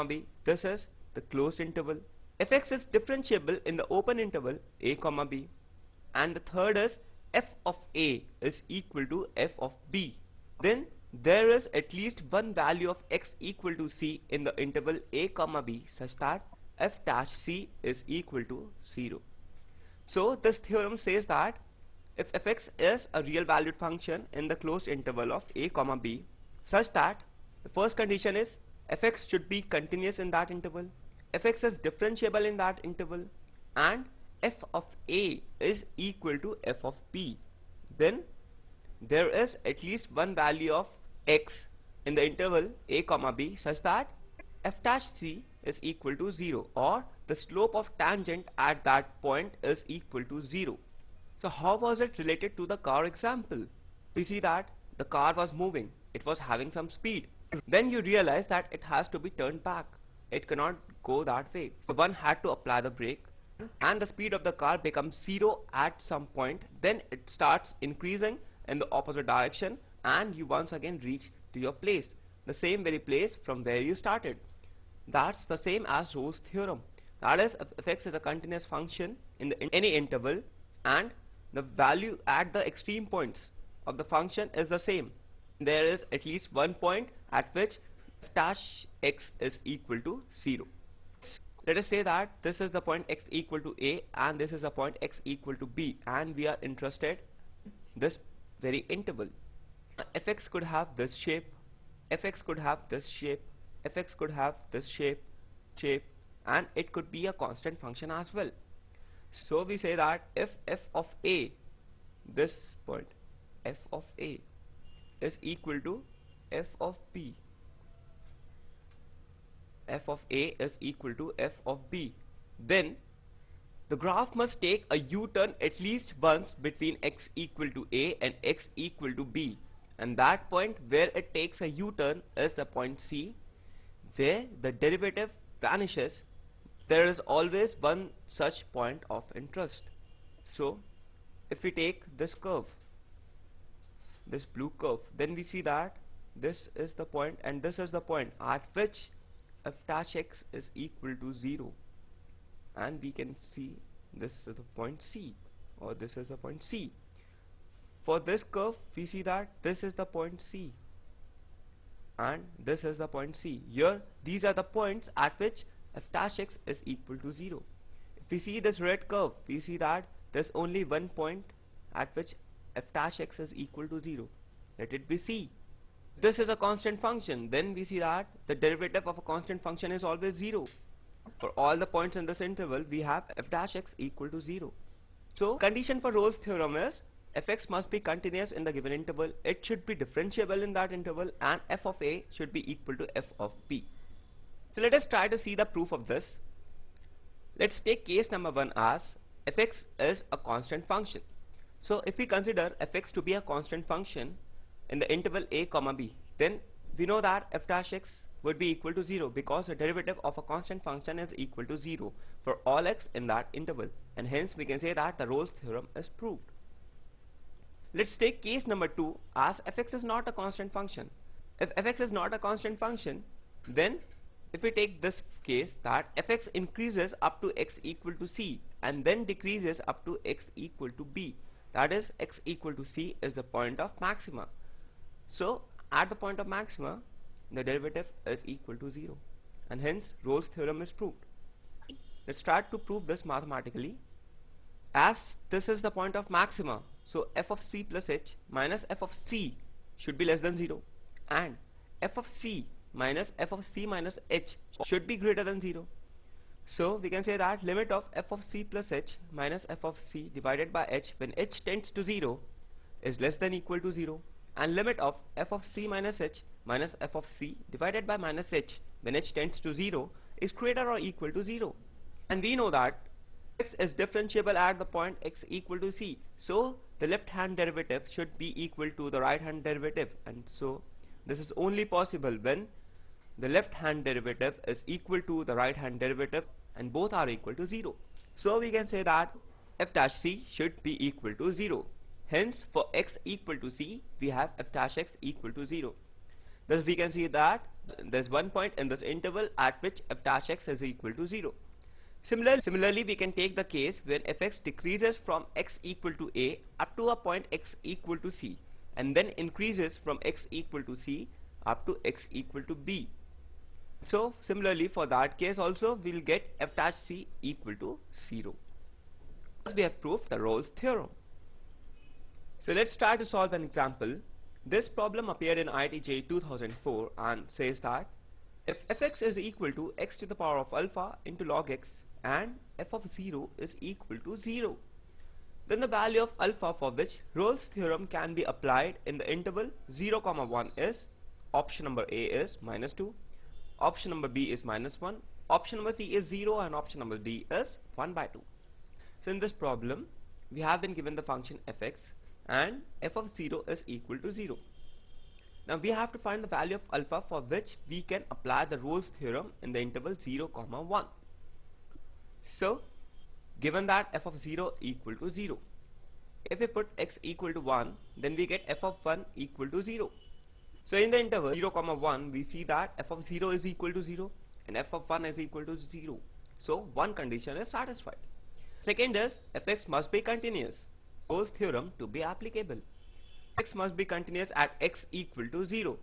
b. This is the closed interval. Fx is differentiable in the open interval a comma b. And the third is f of a is equal to f of b. Then there is at least one value of x equal to c in the interval a comma b such that f dash c is equal to 0. So this theorem says that if fx is a real valued function in the closed interval of a comma b such that the first condition is fx should be continuous in that interval, fx is differentiable in that interval, and f of a is equal to f of b, then there is at least one value of x in the interval a comma b such that f dash c is equal to 0, or the slope of tangent at that point is equal to 0. So how was it related to the car example? We see that the car was moving, it was having some speed. Then you realize that it has to be turned back, it cannot go that way. So one had to apply the brake and the speed of the car becomes 0 at some point. Then it starts increasing in the opposite direction and you once again reach to your place, the same very place from where you started. That's the same as Rolle's theorem. That is, if fx is a continuous function in any interval and the value at the extreme points of the function is the same, there is at least one point at which f dash x is equal to 0. Let us say that this is the point x equal to a and this is the point x equal to b, and we are interested in this very interval. Fx could have this shape, fx could have this shape, fx could have this shape, and it could be a constant function as well. So we say that if f of a, this point f of a is equal to f of b, f of a is equal to f of b, then the graph must take a U-turn at least once between x equal to a and x equal to b, and that point where it takes a U-turn is the point C, where the derivative vanishes. There is always one such point of interest. So if we take this curve, this blue curve, then we see that this is the point and this is the point at which f dash x is equal to 0, and we can see this is the point C, or this is the point C. For this curve we see that this is the point C and this is the point C. Here these are the points at which f dash x is equal to 0. If we see this red curve, we see that there's only one point at which f dash x is equal to 0. Let it be C. This is a constant function, then we see that the derivative of a constant function is always 0. For all the points in this interval, we have f dash x equal to 0. So condition for Rolle's theorem is fx must be continuous in the given interval, it should be differentiable in that interval, and f of a should be equal to f of b. So let us try to see the proof of this. Let's take case number 1 as fx is a constant function. So if we consider fx to be a constant function in the interval a comma b, then we know that f dash x would be equal to 0 because the derivative of a constant function is equal to 0 for all x in that interval, and hence we can say that the Rolle's theorem is proved. Let's take case number 2 as fx is not a constant function. If fx is not a constant function, then if we take this case that fx increases up to x equal to c and then decreases up to x equal to b, that is x equal to c is the point of maxima. So at the point of maxima the derivative is equal to 0, and hence Rolle's theorem is proved. Let's try to prove this mathematically. As this is the point of maxima, so f of c plus h minus f of c should be less than 0, and f of c minus f of c minus h should be greater than 0. So we can say that limit of f of c plus h minus f of c divided by h when h tends to 0 is less than equal to 0, and limit of f of c minus h minus f of c divided by minus h when h tends to 0 is greater or equal to 0. And we know that x is differentiable at the point x equal to c, so the left hand derivative should be equal to the right hand derivative, and so this is only possible when the left hand derivative is equal to the right hand derivative and both are equal to 0. So we can say that f dash c should be equal to 0. Hence for x equal to c we have f dash x equal to 0. Thus we can see that there's one point in this interval at which f dash x is equal to 0. Similarly, we can take the case when fx decreases from x equal to a up to a point x equal to c, and then increases from x equal to c up to x equal to b. So similarly, for that case also we'll get f dash c equal to 0. Thus we have proved the Rolle's theorem. So let's try to solve an example. This problem appeared in IIT JEE 2004 and says that if fx is equal to x to the power of alpha into log x and f of 0 is equal to 0, then the value of alpha for which Rolle's theorem can be applied in the interval 0, 1 is option number A is -2, option number B is -1, option number C is 0, and option number D is 1/2. So in this problem we have been given the function fx and f of 0 is equal to 0. Now we have to find the value of alpha for which we can apply the Rolle's theorem in the interval 0, 1. So given that f of 0 equal to 0, if we put x equal to 1, then we get f of 1 equal to 0. So in the interval 0, 1, we see that f of 0 is equal to 0 and f of 1 is equal to 0. So one condition is satisfied. Second is fx must be continuous. Rolle's theorem to be applicable. X must be continuous at x equal to 0.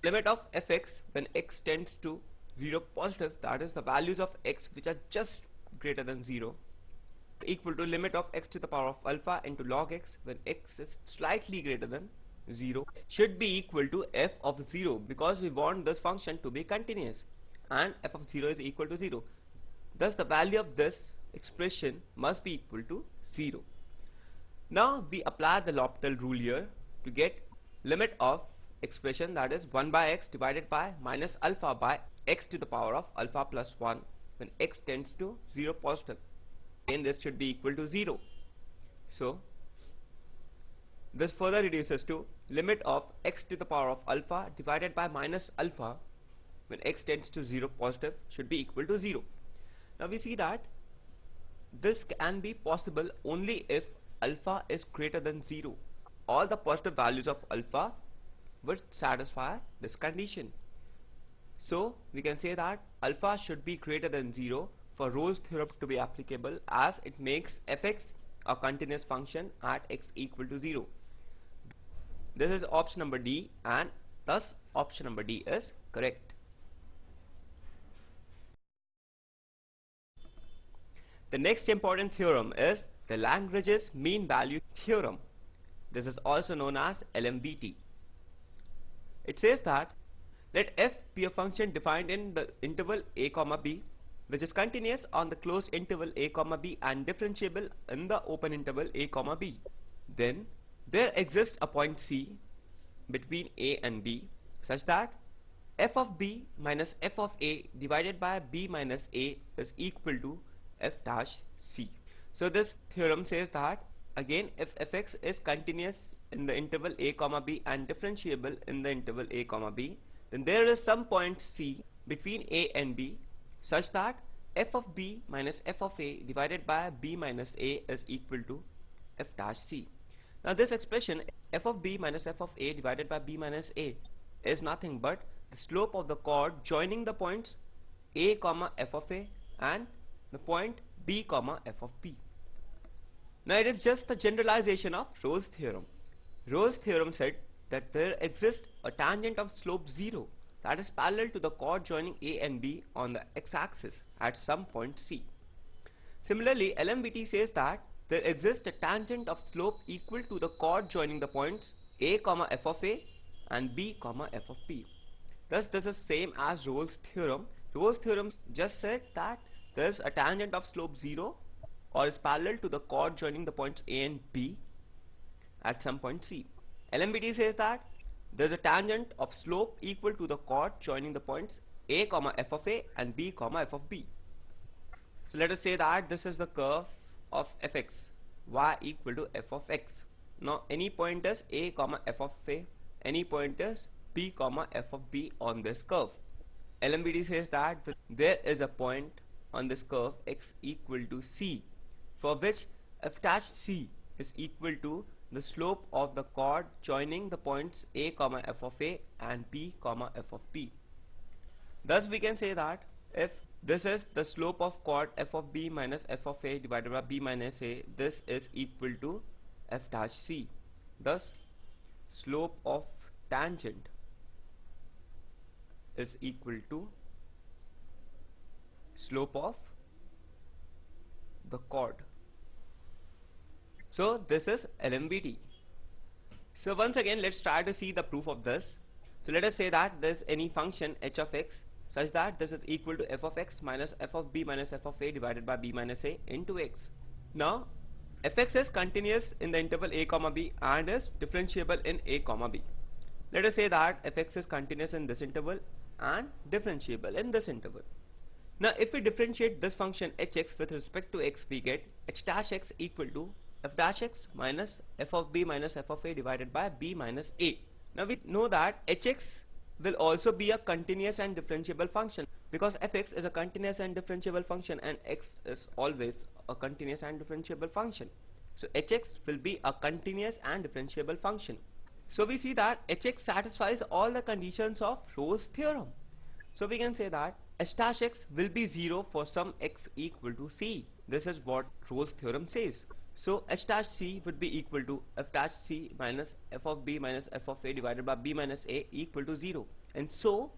Limit of fx when x tends to 0 positive, that is the values of x which are just greater than 0, equal to limit of x to the power of alpha into log x when x is slightly greater than 0, should be equal to f of 0, because we want this function to be continuous and f of 0 is equal to 0. Thus the value of this expression must be equal to 0. Now we apply the L'Hopital rule here to get limit of expression, that is 1 by x divided by minus alpha by x to the power of alpha plus 1 when x tends to 0 positive, and this should be equal to 0. So this further reduces to limit of x to the power of alpha divided by minus alpha when x tends to 0 positive should be equal to 0. Now we see that this can be possible only if alpha is greater than 0. All the positive values of alpha would satisfy this condition. So we can say that alpha should be greater than 0 for Rolle's theorem to be applicable, as it makes fx a continuous function at x equal to 0. This is option number D, and thus option number D is correct. The next important theorem is the Lagrange's mean value theorem. This is also known as LMVT. It says that let f be a function defined in the interval a, b, which is continuous on the closed interval a, b and differentiable in the open interval a, b. Then there exists a point C between a and b such that f of b minus f of a divided by b minus a is equal to f dash c. So this theorem says that again if fx is continuous in the interval a, b and differentiable in the interval a, b, then there is some point C between a and b such that f of b minus f of a divided by b minus a is equal to f dash c. Now this expression f of b minus f of a divided by b minus a is nothing but the slope of the chord joining the points a, f of a and the point b, f of b. Now it is just the generalization of Rolle's theorem. Rolle's theorem said that there exists a tangent of slope 0 that is parallel to the chord joining a and b on the x-axis at some point C. Similarly, LMVT says that there exists a tangent of slope equal to the chord joining the points a, f of a and b, f of b. Thus this is same as Rolle's theorem. Rolle's theorem just said that there is a tangent of slope 0 or is parallel to the chord joining the points a and b at some point C. LMVT says that there is a tangent of slope equal to the chord joining the points a, f of a and b, f of b. So let us say that this is the curve of fx, y equal to f of x. Now any point is a, f of a, any point is b, f of b on this curve. LMVT says that there is a point on this curve x equal to c for which f dash c is equal to the slope of the chord joining the points a comma f of a and b comma f of b. Thus we can say that if this is the slope of chord f of b minus f of a divided by b minus a, this is equal to f dash c. Thus slope of tangent is equal to slope of the chord. So this is LMVT. So once again let's try to see the proof of this. So let us say that there is any function h of x such that this is equal to f of x minus f of b minus f of a divided by b minus a into x. Now fx is continuous in the interval a comma b and is differentiable in a comma b. Let us say that fx is continuous in this interval and differentiable in this interval. Now if we differentiate this function hx with respect to x, we get h dash x equal to f dash x minus f of b minus f of a divided by b minus a. Now we know that hx will also be a continuous and differentiable function because fx is a continuous and differentiable function and x is always a continuous and differentiable function. So hx will be a continuous and differentiable function. So we see that hx satisfies all the conditions of Rolle's theorem. So we can say that h dash x will be 0 for some x equal to c. This is what Rolle's theorem says. So h dash c would be equal to f dash c minus f of b minus f of a divided by b minus a equal to 0. And so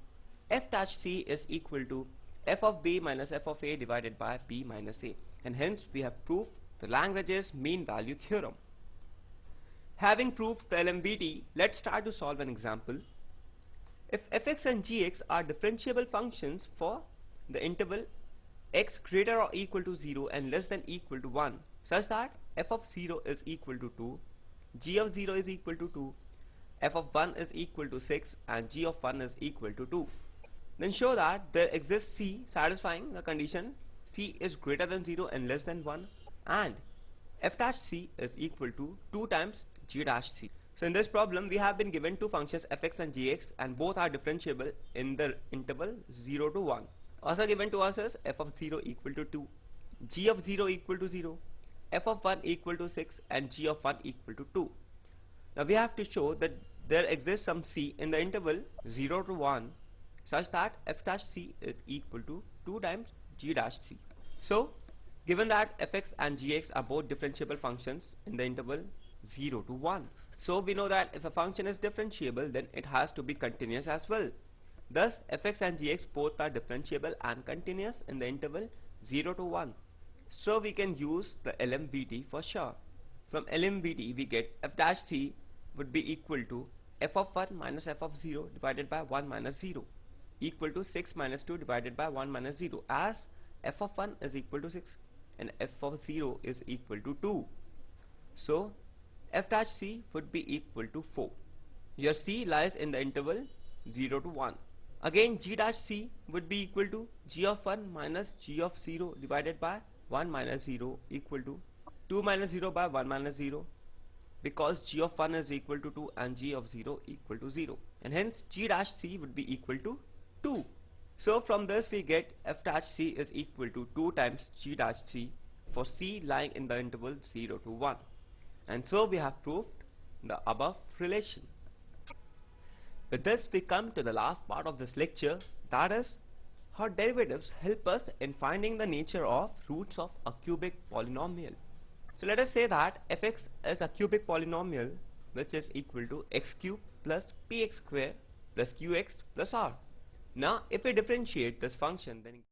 f dash c is equal to f of b minus f of a divided by b minus a. And hence we have proved the Lagrange's mean value theorem. Having proved the LMVT, let's start to solve an example. If fx and gx are differentiable functions for the interval x greater or equal to 0 and less than equal to 1, such that f of 0 is equal to 2, g of 0 is equal to 2, f of 1 is equal to 6 and g of 1 is equal to 2, then show that there exists c satisfying the condition c is greater than 0 and less than 1 and f dash c is equal to 2 times g dash c. So in this problem we have been given two functions fx and gx and both are differentiable in the interval 0 to 1. Also given to us is f of 0 equal to 2, g of 0 equal to 0, f of 1 equal to 6 and g of 1 equal to 2. Now we have to show that there exists some c in the interval 0 to 1 such that f dash c is equal to 2 times g dash c. So given that fx and gx are both differentiable functions in the interval 0 to 1, so we know that if a function is differentiable then it has to be continuous as well. Thus fx and gx both are differentiable and continuous in the interval 0 to 1. So we can use the LMVT for sure. From LMVT we get f dash c would be equal to f of 1 minus f of 0 divided by 1 minus 0 equal to 6 minus 2 divided by 1 minus 0, as f of 1 is equal to 6 and f of 0 is equal to 2. So f dash c would be equal to 4. Your c lies in the interval 0 to 1. Again g dash c would be equal to g of 1 minus g of 0 divided by 1 minus 0 equal to 2 minus 0 by 1 minus 0, because g of 1 is equal to 2 and g of 0 equal to 0, and hence g dash c would be equal to 2. So from this we get f dash c is equal to 2 times g dash c for c lying in the interval 0 to 1. And so we have proved the above relation. With this we come to the last part of this lecture, that is how derivatives help us in finding the nature of roots of a cubic polynomial. So let us say that fx is a cubic polynomial which is equal to x cube plus px square plus qx plus r. Now if we differentiate this function, then